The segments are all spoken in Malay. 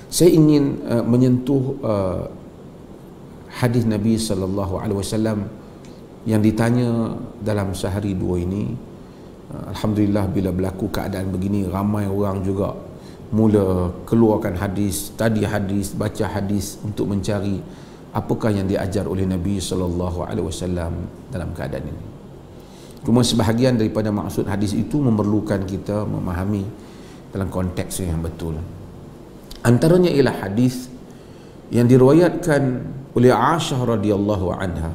Saya ingin menyentuh hadis Nabi sallallahu alaihi wasallam yang ditanya dalam sehari dua ini. Alhamdulillah, bila berlaku keadaan begini, ramai orang juga mula keluarkan hadis, tadi hadis, baca hadis untuk mencari apakah yang diajar oleh Nabi sallallahu alaihi wasallam dalam keadaan ini. Cuma sebahagian daripada maksud hadis itu memerlukan kita memahami dalam konteks yang betul. Antaranya ialah hadis yang diriwayatkan oleh Aisyah radhiyallahu anha,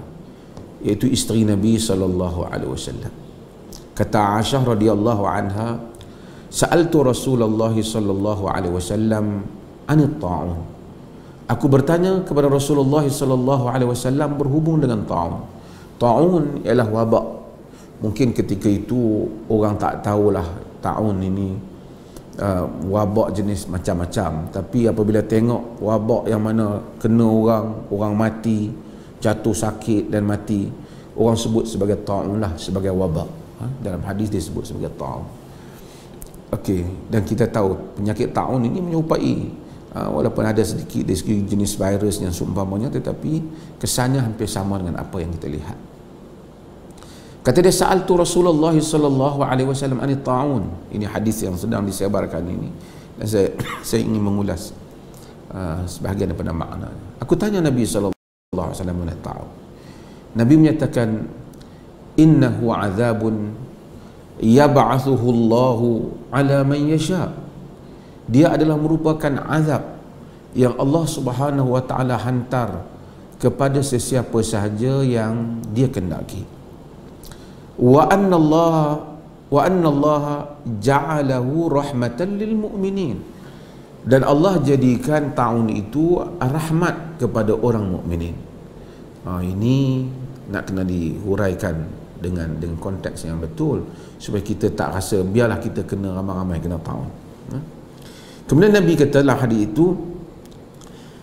iaitu isteri Nabi sallallahu alaihi wasallam. Kata Aisyah radhiyallahu anha, "Sa'altu Rasulullah sallallahu alaihi wasallam anit ta'un." Aku bertanya kepada Rasulullah sallallahu alaihi wasallam berhubung dengan ta'un. Ta'un ialah wabak. Mungkin ketika itu orang tak tahulah ta'un ini wabak jenis macam-macam, tapi apabila tengok wabak yang mana kena orang mati, jatuh sakit dan mati, orang sebut sebagai ta'un lah, sebagai wabak. Dalam hadis disebut sebagai ta'un. Okey, dan kita tahu penyakit ta'un ini menyerupai walaupun ada sedikit dari segi jenis virus yang seumpamanya, tetapi kesannya hampir sama dengan apa yang kita lihat. Kata dia, "Sa'altu Rasulullah sallallahu alaihi wasallam anit ta'un." Ini hadis yang sedang disebarkan ini, dan saya ingin mengulas sebahagian daripada makna. Aku tanya Nabi sallallahu alaihi wasallam anit ta'un. Nabi menyatakan, "Innahu 'adzabun yab'athuhu Allahu 'ala man yasha." Dia adalah merupakan azab yang Allah Subhanahu wa taala hantar kepada sesiapa sahaja yang dia kendaki. Wa anna Allah ja'alahu rahmatan lil mu'minin. Dan Allah jadikan ta'un itu rahmat kepada orang mukminin. Ini nak kena dihuraikan dengan konteks yang betul supaya kita tak rasa biarlah kita kena ramai-ramai kena ta'un. Kemudian Nabi kata dalam hadis itu,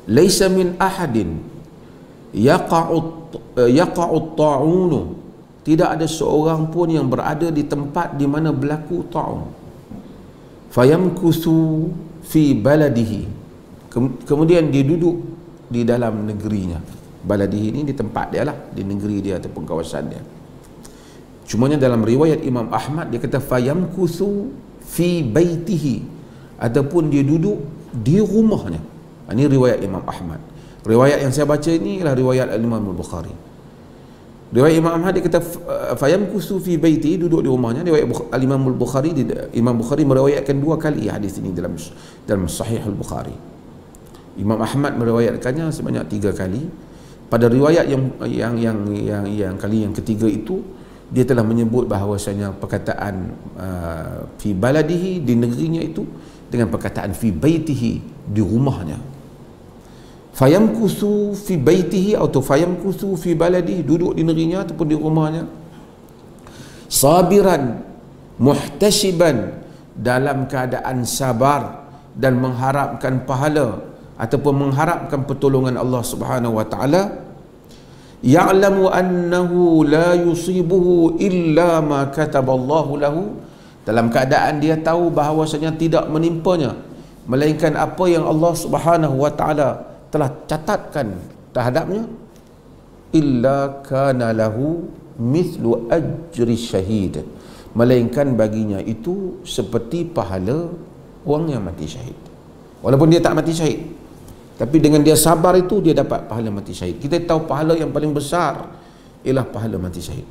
"Laisa min ahadin yaqa'u ta'unu." Tidak ada seorang pun yang berada di tempat di mana berlaku ta'un. Fayamkuthu fi baladihi. Kemudian dia duduk di dalam negerinya. Baladihi ini di tempat dia lah, di negeri dia ataupun kawasan dia. Cumanya dalam riwayat Imam Ahmad dia kata fayamkuthu fi baitihi, ataupun dia duduk di rumahnya. Ini riwayat Imam Ahmad. Riwayat yang saya baca ini ialah riwayat Imam Al-Bukhari. Riwayat Imam Ahmad dia kata fayamkuthu fi baiti, duduk di rumahnya. Riwayat Imam Al-Bukhari, Imam Bukhari meriwayatkan dua kali hadis ini dalam Sahih Al-Bukhari. Imam Ahmad meriwayatkannya sebanyak 3 kali. Pada riwayat yang kali yang ketiga itu, dia telah menyebut bahawasanya perkataan fi baladihi, di negerinya itu, dengan perkataan fi baitihi, di rumahnya. Fayamkuthu fi baitihi atau fayamkuthu fi baladihi, duduk di negerinya ataupun di rumahnya. Sabiran muhtasiban, dalam keadaan sabar dan mengharapkan pahala ataupun mengharapkan pertolongan Allah Subhanahu wa taala. Ya'lamu annahu la yusibuhu illa ma kataballahu lahu, dalam keadaan dia tahu bahawasanya tidak menimpanya melainkan apa yang Allah Subhanahu wa taala telah catatkan terhadapnya. Illa kana lahu mithlu ajri syahid, melainkan baginya itu seperti pahala orang yang mati syahid. Walaupun dia tak mati syahid, tapi dengan dia sabar itu dia dapat pahala mati syahid. Kita tahu pahala yang paling besar ialah pahala mati syahid.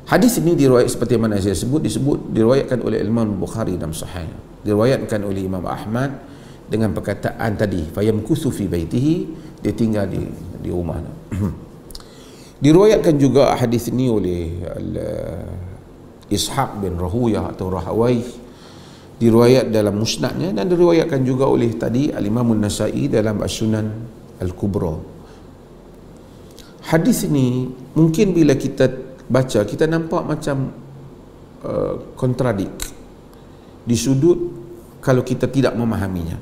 Hadis ini diriwayat seperti mana saya sebut, diriwayatkan oleh Imam Bukhari dalam Sahih, diriwayatkan oleh Imam Ahmad dengan perkataan tadi fayamkuthu fi baitihi, dia tinggal di rumahnya. Diriwayatkan juga hadis ini oleh Ishaq bin Rahuyah atau Rahawai, diriwayat dalam musnadnya, dan diriwayatkan juga oleh tadi Al-Imam An-Nasa'i dalam As-Sunan Al-Kubra. Hadis ini mungkin bila kita baca kita nampak macam kontradik di sudut kalau kita tidak memahaminya.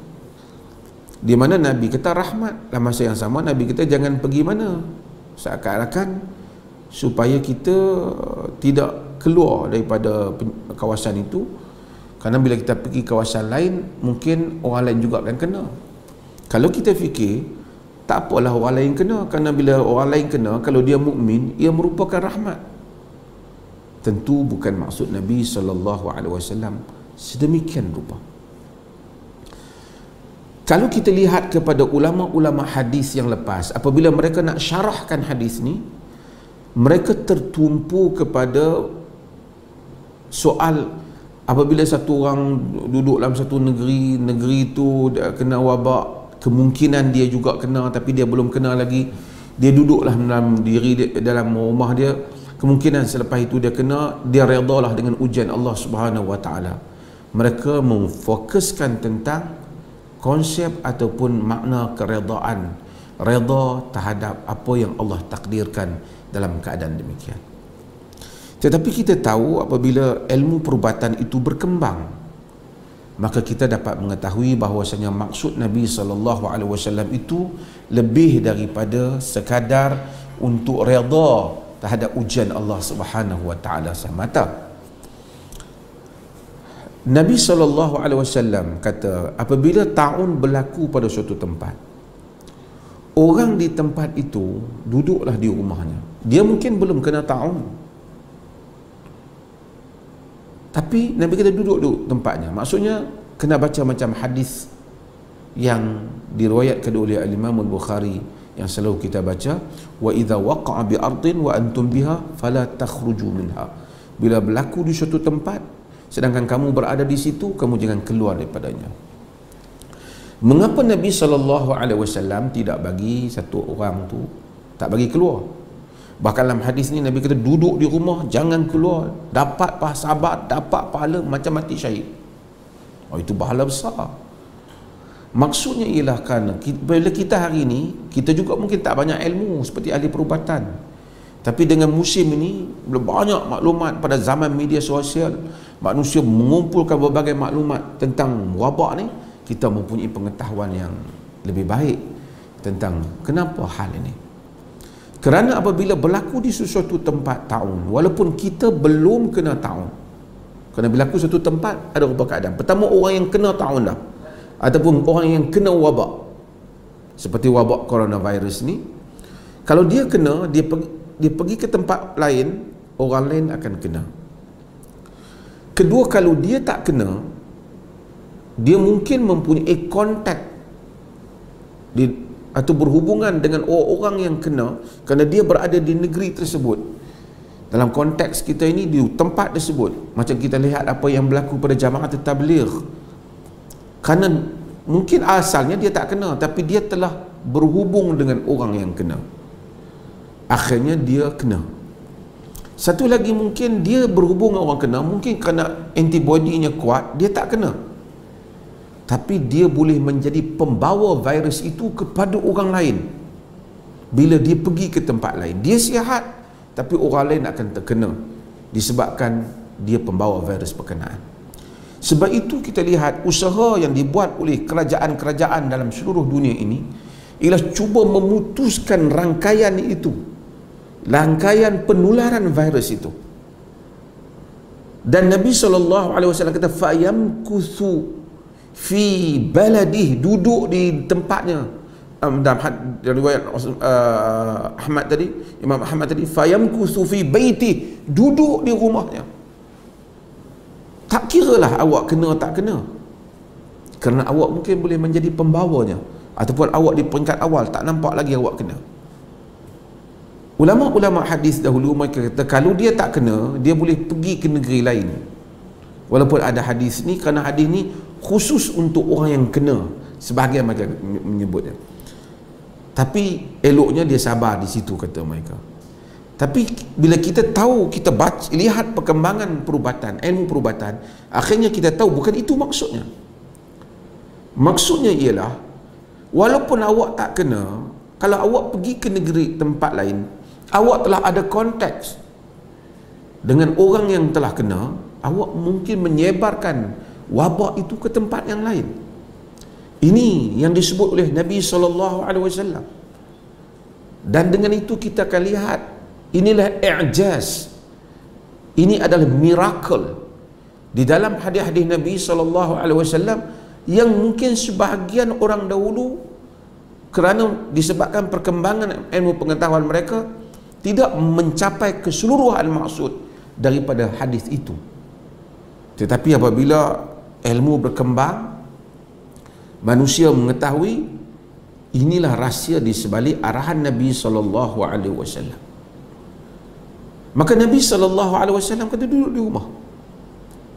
Di mana Nabi kata rahmat, dalam masa yang sama Nabi kita jangan pergi mana, seakan-akan supaya kita tidak keluar daripada kawasan itu Kerana bila kita pergi kawasan lain, mungkin orang lain juga akan kena. Kalau kita fikir, tak apalah orang lain kena, kerana bila orang lain kena, kalau dia mukmin, ia merupakan rahmat. Tentu bukan maksud Nabi SAW sedemikian rupa. Kalau kita lihat kepada ulama-ulama hadis yang lepas, apabila mereka nak syarahkan hadis ni, mereka tertumpu kepada soal apabila satu orang duduk dalam satu negeri itu kena wabak, kemungkinan dia juga kena tapi dia belum kena lagi, dia duduklah dalam rumah dia, kemungkinan selepas itu dia kena, dia redalah dengan ujian Allah Subhanahu Wa Taala. Mereka memfokuskan tentang konsep ataupun makna keredaan, reda terhadap apa yang Allah takdirkan dalam keadaan demikian. Tetapi kita tahu apabila ilmu perubatan itu berkembang, maka kita dapat mengetahui bahawasanya maksud Nabi SAW itu lebih daripada sekadar untuk redha terhadap ujian Allah Subhanahu Wa Taala semata. Nabi SAW kata, apabila taun berlaku pada suatu tempat, orang di tempat itu duduklah di rumahnya. Dia mungkin belum kena taun, tapi Nabi kita duduk di tempatnya. Maksudnya kena baca macam hadis yang diriwayatkan oleh Imam Al-Bukhari yang selalu kita baca, wa idza waqa'a bi ardin wa antum biha fala takhruju minha. Bila berlaku di suatu tempat sedangkan kamu berada di situ, kamu jangan keluar daripadanya. Mengapa Nabi SAW tidak bagi satu orang tu, tak bagi keluar? Bahkan dalam hadis ni Nabi kata duduk di rumah, jangan keluar, dapat sahabat, dapat pahala macam mati syahid. Oh, itu pahala besar. Maksudnya ialah kerana bila kita hari ini, kita juga mungkin tak banyak ilmu seperti ahli perubatan, tapi dengan musim ini banyak maklumat pada zaman media sosial, manusia mengumpulkan berbagai maklumat tentang wabak ni, kita mempunyai pengetahuan yang lebih baik tentang kenapa hal ini. Kerana apabila berlaku di sesuatu tempat taun, walaupun kita belum kena taun, kerana berlaku suatu tempat ada beberapa keadaan. Pertama, orang yang kena taun dah, ataupun orang yang kena wabak seperti wabak coronavirus ni, kalau dia kena, dia pergi ke tempat lain, orang lain akan kena. Kedua, kalau dia tak kena, dia mungkin mempunyai kontak atau berhubungan dengan orang-orang yang kena, kerana dia berada di negeri tersebut. Dalam konteks kita ini, di tempat tersebut, macam kita lihat apa yang berlaku pada jamaah tabligh, kerana mungkin asalnya dia tak kena, tapi dia telah berhubung dengan orang yang kena, akhirnya dia kena. Satu lagi, mungkin dia berhubung dengan orang kena, mungkin kerana antibody-nya kuat, dia tak kena, tapi dia boleh menjadi pembawa virus itu kepada orang lain. Bila dia pergi ke tempat lain, dia sihat, tapi orang lain akan terkena disebabkan dia pembawa virus berkenaan. Sebab itu kita lihat usaha yang dibuat oleh kerajaan-kerajaan dalam seluruh dunia ini ialah cuba memutuskan rangkaian itu, rangkaian penularan virus itu. Dan Nabi SAW kata, fayamkuthu fi baladih, duduk di tempatnya. Dalam riwayat Ahmad tadi, Imam Ahmad tadi, fayamkuthu fi baiti, duduk di rumahnya. Tak kiralah awak kena tak kena, kerana awak mungkin boleh menjadi pembawanya, ataupun awak di peringkat awal tak nampak lagi awak kena. Ulama-ulama hadis dahulu mereka kata kalau dia tak kena, dia boleh pergi ke negeri lain. Walaupun ada hadis ni, kerana hadis ni khusus untuk orang yang kena, sebahagian mereka menyebutnya, tapi eloknya dia sabar di situ, kata mereka. Tapi bila kita tahu, kita baca, lihat perkembangan perubatan, ilmu perubatan, akhirnya kita tahu bukan itu maksudnya. Maksudnya ialah, walaupun awak tak kena, kalau awak pergi ke negeri tempat lain, awak telah ada konteks dengan orang yang telah kena, awak mungkin menyebarkan wabak itu ke tempat yang lain. Ini yang disebut oleh Nabi SAW. Dan dengan itu kita akan lihat, inilah i'jaz, ini adalah miracle di dalam hadis-hadis Nabi SAW yang mungkin sebahagian orang dahulu kerana disebabkan perkembangan ilmu pengetahuan mereka tidak mencapai keseluruhan maksud daripada hadis itu. Tetapi apabila ilmu berkembang, manusia mengetahui inilah rahsia di sebalik arahan Nabi SAW, maka Nabi SAW kata duduk di rumah.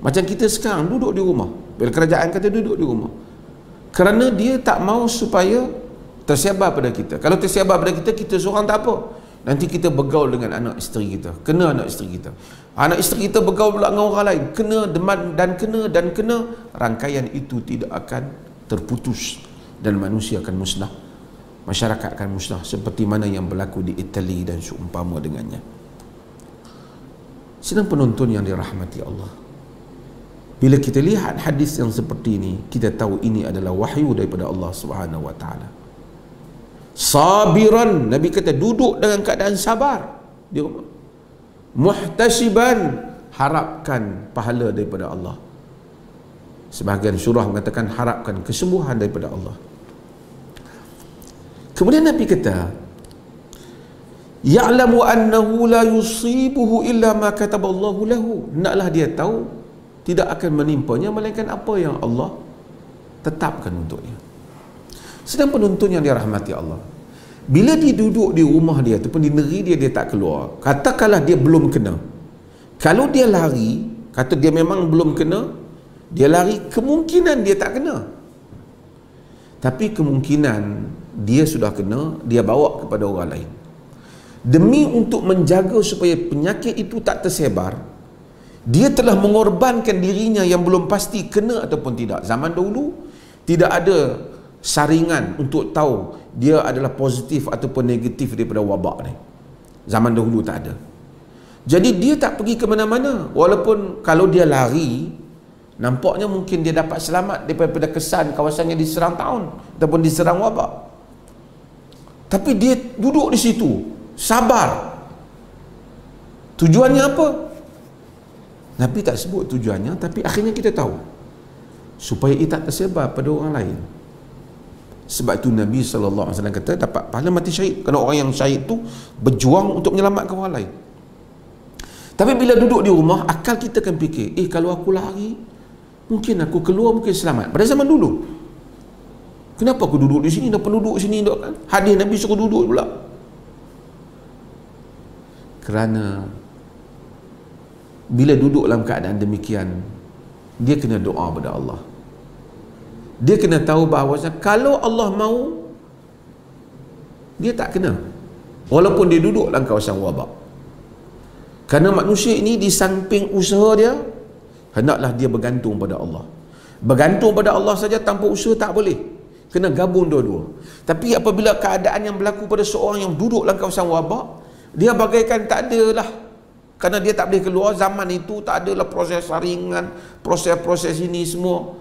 Macam kita sekarang duduk di rumah, bila kerajaan kata duduk di rumah, kerana dia tak mau supaya tersebar pada kita. Kalau tersebar pada kita, kita seorang tak apa, nanti kita bergaul dengan anak isteri kita, kena anak isteri kita, anak isteri kita bergaul pula dengan orang lain, kena dan kena, rangkaian itu tidak akan terputus dan manusia akan musnah, masyarakat akan musnah, seperti mana yang berlaku di Itali dan seumpama dengannya. Sidang penonton yang dirahmati Allah, bila kita lihat hadis yang seperti ini, kita tahu ini adalah wahyu daripada Allah Subhanahu wa taala. Sabiran, Nabi kata duduk dengan keadaan sabar di rumah. Muhtasiban, harapkan pahala daripada Allah. Sebahagian surah mengatakan harapkan kesembuhan daripada Allah. Kemudian Nabi kata, ya'lamu annahu la yusibuhu illa ma kataballahu lahu. Naklah dia tahu tidak akan menimpanya melainkan apa yang Allah tetapkan untuknya. Sedang penonton yang dirahmati Allah, bila dia duduk di rumah dia ataupun di negeri dia, dia tak keluar, katakanlah dia belum kena. Kalau dia lari, kata dia memang belum kena, dia lari, kemungkinan dia tak kena. Tapi kemungkinan dia sudah kena, dia bawa kepada orang lain. Demi untuk menjaga supaya penyakit itu tak tersebar, dia telah mengorbankan dirinya yang belum pasti kena ataupun tidak. Zaman dahulu tidak ada saringan untuk tahu dia adalah positif ataupun negatif daripada wabak ni. Zaman dahulu tak ada. Jadi dia tak pergi ke mana-mana. Walaupun kalau dia lari, nampaknya mungkin dia dapat selamat daripada kesan kawasannya diserang taun ataupun diserang wabak. Tapi dia duduk di situ, sabar. Tujuannya apa? Nabi tak sebut tujuannya, tapi akhirnya kita tahu supaya ia tak tersebar pada orang lain. Sebab itu Nabi SAW kata dapat pahala mati syahid, kerana orang yang syahid tu berjuang untuk menyelamatkan orang lain. Tapi bila duduk di rumah, akal kita akan fikir, kalau aku lari, mungkin aku keluar, mungkin selamat. Pada zaman dulu, kenapa aku duduk di sini, dah penduduk sini duduk kan? Hadis Nabi suruh duduk pula. Kerana bila duduk dalam keadaan demikian, dia kena doa kepada Allah. Dia kena tahu bahawa kalau Allah mahu, dia tak kena, walaupun dia duduk dalam kawasan wabak. Kerana manusia ini di samping usaha dia, hendaklah dia bergantung pada Allah. Bergantung pada Allah saja tanpa usaha tak boleh, kena gabung dua-dua. Tapi apabila keadaan yang berlaku pada seorang yang duduk dalam kawasan wabak, dia bagaikan tak ada lah. Kerana dia tak boleh keluar, zaman itu tak adalah proses saringan, proses-proses ini semua.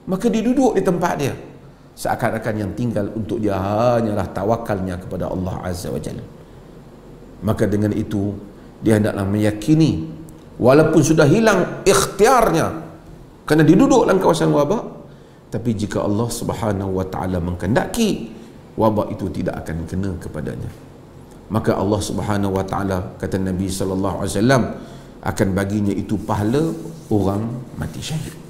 Maka dia duduk di tempat dia, seakan-akan yang tinggal untuk dia hanyalah tawakalnya kepada Allah Azza wa Jalla. Maka dengan itu, dia hendaklah meyakini, walaupun sudah hilang ikhtiarnya, kerana dia duduk dalam kawasan wabak, tapi jika Allah Subhanahu wa ta'ala menghendaki, wabak itu tidak akan kena kepadanya. Maka Allah Subhanahu wa ta'ala, kata Nabi SAW, akan baginya itu pahala orang mati syahid.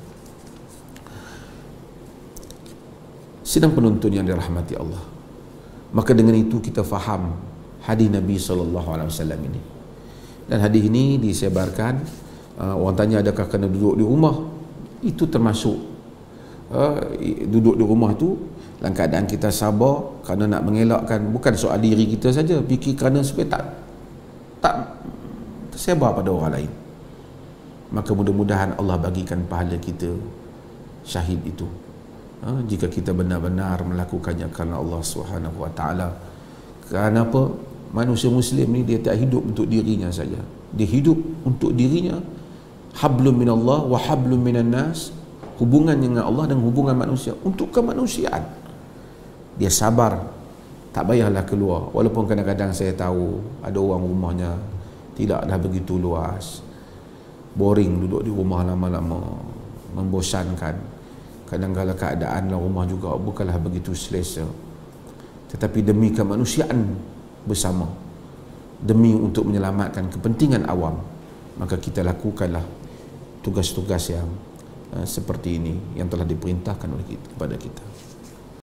Sidang penonton yang dirahmati Allah, maka dengan itu kita faham hadis Nabi SAW ini. Dan hadis ini disebarkan, orang tanya adakah kena duduk di rumah, itu termasuk duduk di rumah tu dalam keadaan kita sabar, kerana nak mengelakkan bukan soal diri kita saja, fikir kerana supaya tak tersebar pada orang lain. Maka mudah-mudahan Allah bagikan pahala kita syahid itu, jika kita benar-benar melakukannya kerana Allah Subhanahu wa ta'ala. Kerana apa? Manusia Muslim ni dia tak hidup untuk dirinya saja, dia hidup untuk dirinya. Hablum minallah wa hablum minan nas, hubungan dengan Allah dan hubungan manusia untuk kemanusiaan. Dia sabar, tak payahlah keluar. Walaupun kadang-kadang saya tahu ada orang rumahnya tidaklah begitu luas, boring duduk di rumah lama-lama, membosankan. Kadang-kadang keadaan dalam rumah juga bukanlah begitu selesa. Tetapi demi kemanusiaan bersama, demi untuk menyelamatkan kepentingan awam, maka kita lakukanlah tugas-tugas yang seperti ini yang telah diperintahkan oleh kita, kepada kita.